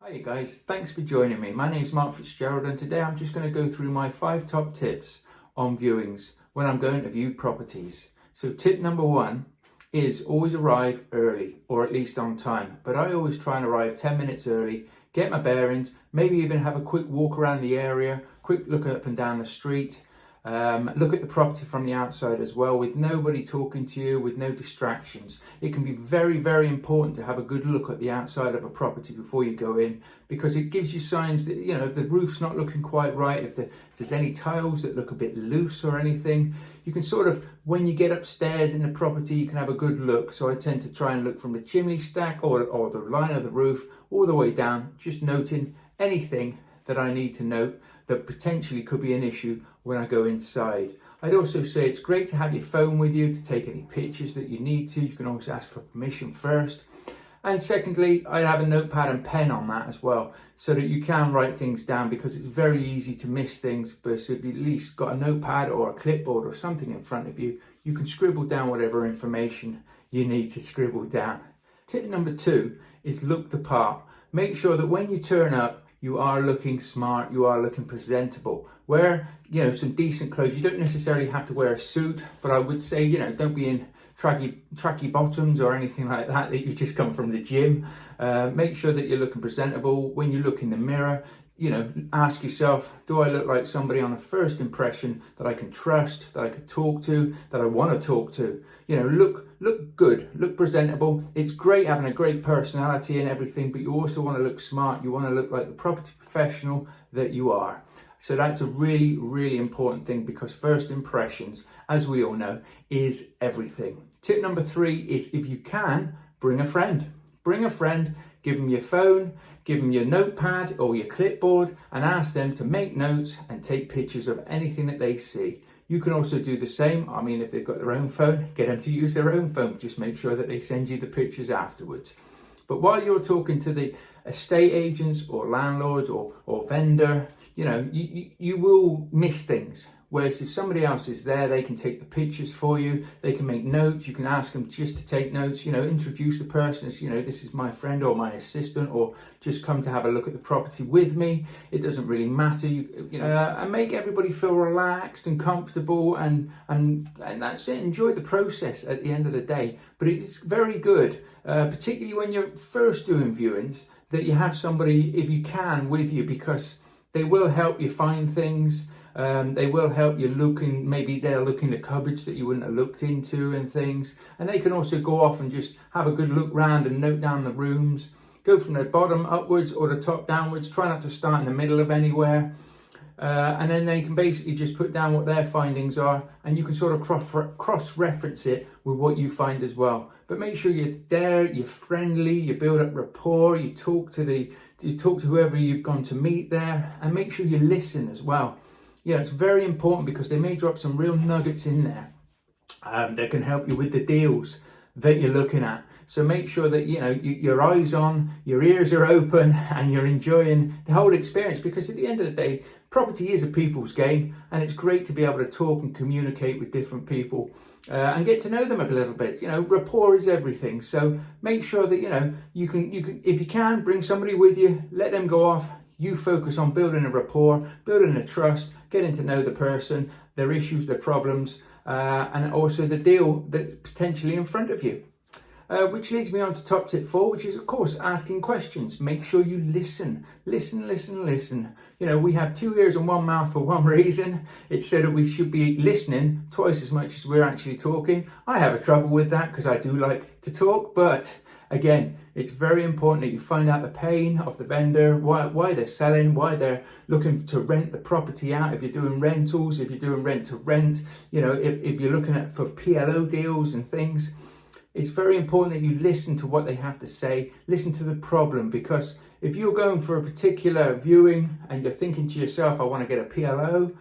Hi guys, thanks for joining me. My name is Mark Fitzgerald and today I'm just going to go through my 5 top tips on viewings when I'm going to view properties. So tip number 1 is always arrive early, or at least on time. But I always try and arrive 10 minutes early, get my bearings, maybe even have a quick walk around the area, quick look up and down the street. Look at the property from the outside as well, with nobody talking to you, with no distractions. It can be very, very important to have a good look at the outside of a property before you go in, because it gives you signs that, if the roof's not looking quite right, if there's any tiles that look a bit loose or anything, you can sort of, when you get upstairs in the property, you can have a good look. So I tend to try and look from the chimney stack or the line of the roof all the way down, just noting anything that I need to note that potentially could be an issue when I go inside. I'd also say it's great to have your phone with you to take any pictures that you need to. You can always ask for permission first. And secondly, I'd have a notepad and pen on that as well, so that you can write things down, because it's very easy to miss things. But if you at least got a notepad or a clipboard or something in front of you, you can scribble down whatever information you need to scribble down. Tip number 2 is look the part. Make sure that when you turn up, you are looking smart, you are looking presentable. Wear, some decent clothes. You don't necessarily have to wear a suit, but I would say, don't be in tracky bottoms or anything like that you just come from the gym. Make sure that you're looking presentable. When you look in the mirror, ask yourself, do I look like somebody on a first impression that I can trust, that I can talk to, that I want to talk to? Look good, look presentable. It's great having a great personality and everything, but you also want to look smart. You want to look like the property professional that you are. So that's a really, really important thing, because first impressions, as we all know, is everything. Tip number 3 is, if you can, bring a friend. Bring a friend, give them your phone, give them your notepad or your clipboard, and ask them to make notes and take pictures of anything that they see. You can also do the same. If they've got their own phone, get them to use their own phone. Just make sure that they send you the pictures afterwards. But while you're talking to the estate agents or landlords or vendor, you will miss things. Whereas if somebody else is there, they can take the pictures for you, they can make notes, you can ask them just to take notes, introduce the person as, this is my friend or my assistant, or just come to have a look at the property with me. It doesn't really matter, and make everybody feel relaxed and comfortable, and that's it. Enjoy the process at the end of the day. But it's very good, particularly when you're first doing viewings, that you have somebody, if you can, with you, because they will help you find things. They will help you looking, maybe they'll look in the cupboards that you wouldn't have looked into and things. And they can also go off and just have a good look round and note down the rooms. Go from the bottom upwards or the top downwards. Try not to start in the middle of anywhere. And then they can basically just put down what their findings are, and you can sort of cross-reference it with what you find as well. But make sure you're there, you're friendly, you build up rapport, you talk to whoever you've gone to meet there, and make sure you listen as well. It's very important, because they may drop some real nuggets in there that can help you with the deals that you're looking at. So make sure that your eyes on, your ears are open, and you're enjoying the whole experience, because at the end of the day, property is a people's game, and it's great to be able to talk and communicate with different people and get to know them a little bit. Rapport is everything. So make sure that you can, if you can, bring somebody with you, let them go off. You focus on building a rapport, building a trust, getting to know the person, their issues, their problems, and also the deal that's potentially in front of you. Which leads me on to top tip 4, which is, of course, asking questions. Make sure you listen. Listen. We have 2 ears and 1 mouth for one reason. It's so that we should be listening twice as much as we're actually talking. I have a trouble with that, because I do like to talk, but again, it's very important that you find out the pain of the vendor, why they're selling, why they're looking to rent the property out. If you're doing rentals, if you're doing rent to rent, if you're looking at for PLO deals and things, it's very important that you listen to what they have to say, listen to the problem, because if you're going for a particular viewing and you're thinking to yourself, I want to get a PLO,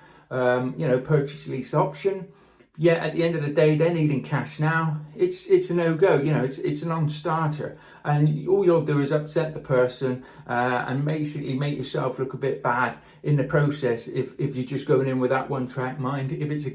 purchase lease option, yet at the end of the day, they're needing cash now, it's a no-go. It's a non-starter, and all you'll do is upset the person and basically make yourself look a bit bad in the process if you're just going in with that one-track mind. If it's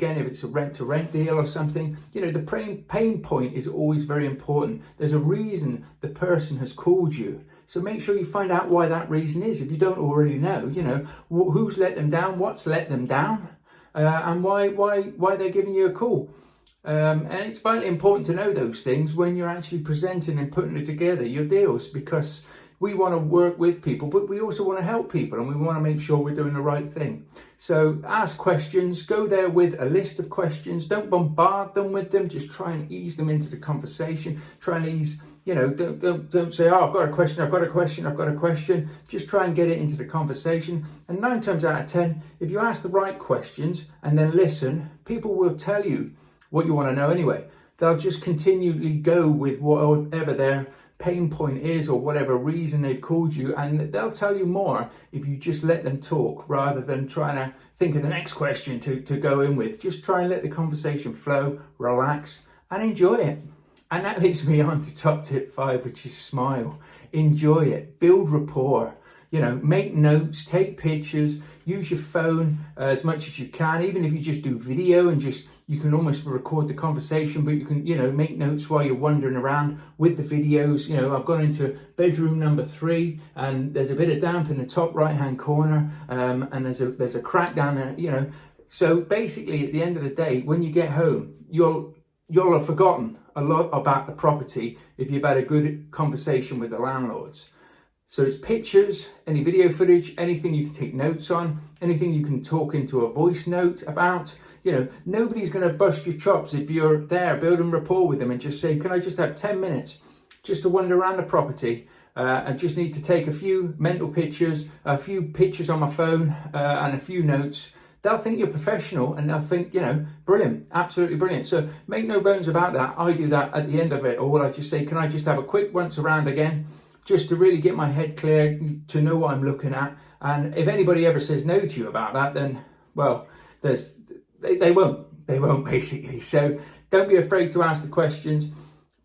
a rent-to-rent deal or something, the pain point is always very important. There's a reason the person has called you. So make sure you find out why that reason is. If you don't already know, you know, who's let them down, what's let them down, and why they're giving you a call. And it's vitally important to know those things when you're actually presenting and putting together your deals, because we want to work with people, but we also want to help people, and we want to make sure we're doing the right thing. So ask questions, go there with a list of questions. Don't bombard them with them. Just try and ease them into the conversation. Try and ease, you know, don't say, oh, I've got a question. Just try and get it into the conversation. And 9 times out of 10, if you ask the right questions and then listen, people will tell you what you want to know anyway. They'll just continually go with whatever their pain point is or whatever reason they've called you, and they'll tell you more if you just let them talk rather than trying to think of the next question to go in with. Just try and let the conversation flow, relax, and enjoy it. And that leads me on to top tip 5, which is smile. Enjoy it. Build rapport. You know, make notes, take pictures, use your phone as much as you can. Even if you just do video and you can almost record the conversation, but you can, you know, make notes while you're wandering around with the videos. You know, I've gone into bedroom number 3 and there's a bit of damp in the top right-hand corner, and there's a crack down there, you know. So basically at the end of the day, when you get home, you'll have forgotten a lot about the property if you've had a good conversation with the landlords. So it's pictures, any video footage, anything you can take notes on, anything you can talk into a voice note about. You know, nobody's going to bust your chops if you're there building rapport with them and just say, can I just have 10 minutes just to wander around the property? I just need to take a few mental pictures, a few pictures on my phone, and a few notes. They'll think you're professional and they'll think, you know, brilliant, absolutely brilliant. So make no bones about that. I do that at the end of it all. I just say, can I just have a quick once around again? Just to really get my head clear, to know what I'm looking at. And if anybody ever says no to you about that, then, well, they won't basically. So don't be afraid to ask the questions.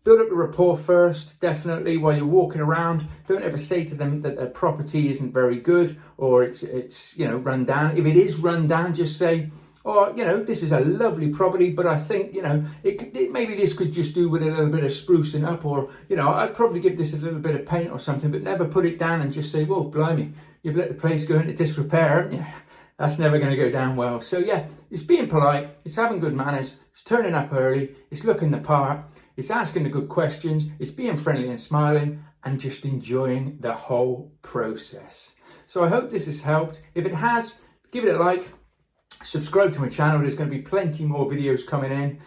Build up the rapport first, definitely, while you're walking around. Don't ever say to them that their property isn't very good or it's you know, run down. If it is run down, just say, or, you know, this is a lovely property, but I think, you know, maybe this could just do with a little bit of sprucing up, or, you know, I'd probably give this a little bit of paint or something, but never put it down and just say, well, blimey, you've let the place go into disrepair, haven't you? That's never going to go down well. So yeah, it's being polite, it's having good manners, it's turning up early, it's looking the part, it's asking the good questions, it's being friendly and smiling, and just enjoying the whole process. So I hope this has helped. If it has, give it a like. Subscribe to my channel, there's going to be plenty more videos coming in.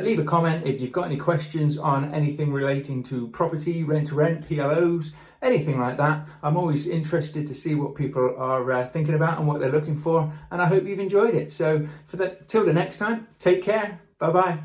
Leave a comment if you've got any questions on anything relating to property, rent to rent, PLOs, anything like that. I'm always interested to see what people are thinking about and what they're looking for, and I hope you've enjoyed it. So till the next time, take care, bye bye.